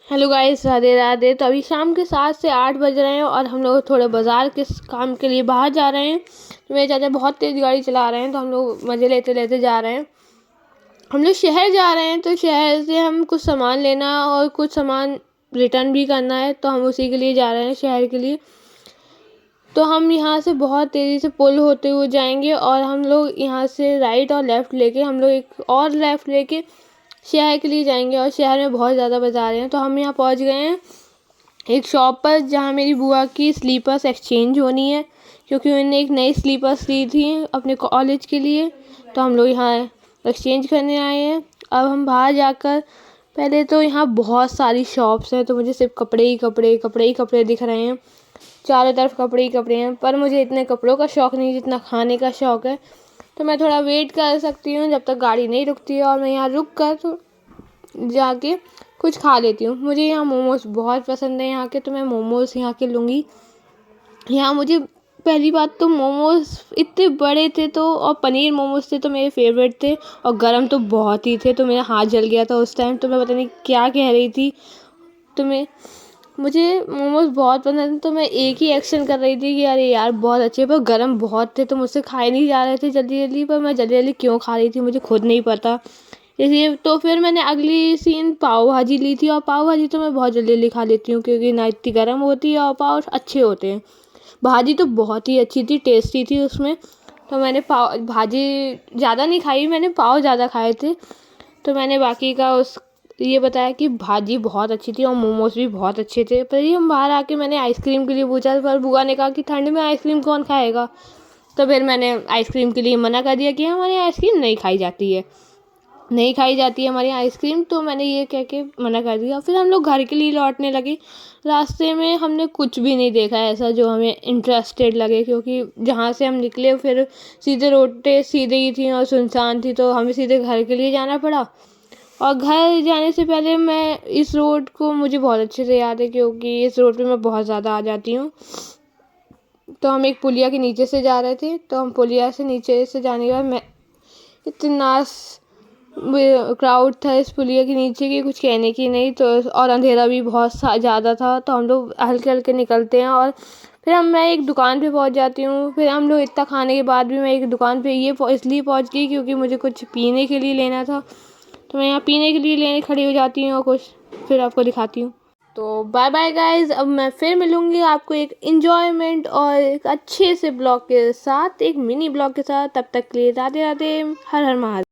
Hello guys, Radhe Radhe. तो अभी शाम के 7 से 8 बज रहे हैं और हम लोग थोड़े बाज़ार के काम के लिए बाहर जा रहे हैं। तो मेरे चाचा बहुत तेज़ गाड़ी चला रहे हैं, तो हम लोग मज़े लेते लेते जा रहे हैं। हम लोग शहर जा रहे हैं, तो शहर से हम कुछ सामान लेना और कुछ सामान रिटर्न भी करना है, तो हम उसी के लिए जा रहे हैं, शहर के लिए। तो हम यहाँ से बहुत तेज़ी से पुल होते हुए जाएंगे और हम लोग यहाँ से राइट और लेफ़्ट लेके हम लोग एक और लेफ़्ट लेके शहर के लिए जाएंगे। और शहर में बहुत ज़्यादा बाज़ार हैं। तो हम यहाँ पहुँच गए हैं एक शॉप पर, जहाँ मेरी बुआ की स्लीपर्स एक्सचेंज होनी है, क्योंकि उन्होंने एक नई स्लीपर्स ली थी अपने कॉलेज के लिए। तो हम लोग यहाँ एक्सचेंज करने आए हैं। अब हम बाहर जाकर, पहले तो यहाँ बहुत सारी शॉप्स हैं, तो मुझे सिर्फ कपड़े ही कपड़े दिख रहे हैं। चारों तरफ कपड़े ही कपड़े हैं, पर मुझे इतने कपड़ों का शौक़ नहीं जितना खाने का शौक़ है। तो मैं थोड़ा वेट कर सकती हूँ जब तक गाड़ी नहीं रुकती है, और मैं यहाँ रुक कर तो जाके कुछ खा लेती हूँ। मुझे यहाँ मोमोज़ बहुत पसंद है यहाँ के, तो मैं मोमोज़ यहाँ के लूँगी। यहाँ मुझे पहली बात तो मोमोज़ इतने बड़े थे, तो और पनीर मोमोज़ थे तो मेरे फेवरेट थे, और गरम तो बहुत ही थे, तो मेरा हाथ जल गया था उस टाइम। तो मैं पता नहीं क्या कह रही थी। तो मुझे मोमोज़ बहुत पसंद है, तो मैं एक ही एक्शन कर रही थी कि अरे यार बहुत अच्छे, पर गरम बहुत थे, तो मुझसे खाए नहीं जा रहे थे जल्दी जल्दी। पर मैं जल्दी जल्दी क्यों खा रही थी मुझे खुद नहीं पता। इसलिए तो फिर मैंने अगली सीन पाव भाजी ली थी, और पाव भाजी तो मैं बहुत जल्दी जल्दी खा लेती हूँ, क्योंकि ना इतनी गर्म होती है और पाव अच्छे होते हैं। भाजी तो बहुत ही अच्छी थी, टेस्टी थी उसमें। तो मैंने पाव भाजी ज़्यादा नहीं खाई, मैंने पाव ज़्यादा खाए थे। तो मैंने बाकी का ये बताया कि भाजी बहुत अच्छी थी और मोमोज़ भी बहुत अच्छे थे। पर ये हम बाहर आके मैंने आइसक्रीम के लिए पूछा, पर बुआ ने कहा कि ठंड में आइसक्रीम कौन खाएगा। तो फिर मैंने आइसक्रीम के लिए मना कर दिया कि हमारे आइसक्रीम नहीं खाई जाती है हमारी आइसक्रीम। तो मैंने ये कह के मना कर दिया। फिर हम लोग घर के लिए लौटने लगे। रास्ते में हमने कुछ भी नहीं देखा ऐसा जो हमें इंटरेस्टेड लगे, क्योंकि जहाँ से हम निकले फिर सीधे रोडें सीधे ही थी और सुनसान थी, तो हमें सीधे घर के लिए जाना पड़ा। और घर जाने से पहले मैं इस रोड को मुझे बहुत अच्छे से याद है, क्योंकि इस रोड पे मैं बहुत ज़्यादा आ जाती हूँ। तो हम एक पुलिया के नीचे से जा रहे थे, तो हम पुलिया से नीचे से जाने के बाद मैं इतना क्राउड था इस पुलिया के नीचे की कुछ कहने की नहीं। तो और अंधेरा भी बहुत ज़्यादा था, तो हम लोग हल्के हल्के निकलते हैं। और फिर मैं एक दुकान पे पहुंच जाती हूँ। फिर हम लोग इतना खाने के बाद भी मैं एक दुकान पे इसलिए पहुंच गई क्योंकि मुझे कुछ पीने के लिए लेना था। तो मैं यहाँ पीने के लिए लेने खड़ी हो जाती हूँ और कुछ फिर आपको दिखाती हूँ। तो बाय बाय गाइज, अब मैं फिर मिलूँगी आपको एक इन्जॉयमेंट और एक अच्छे से ब्लॉग के साथ, एक मिनी ब्लॉग के साथ। तब तक के लिए राधे राधे, हर हर महादेव।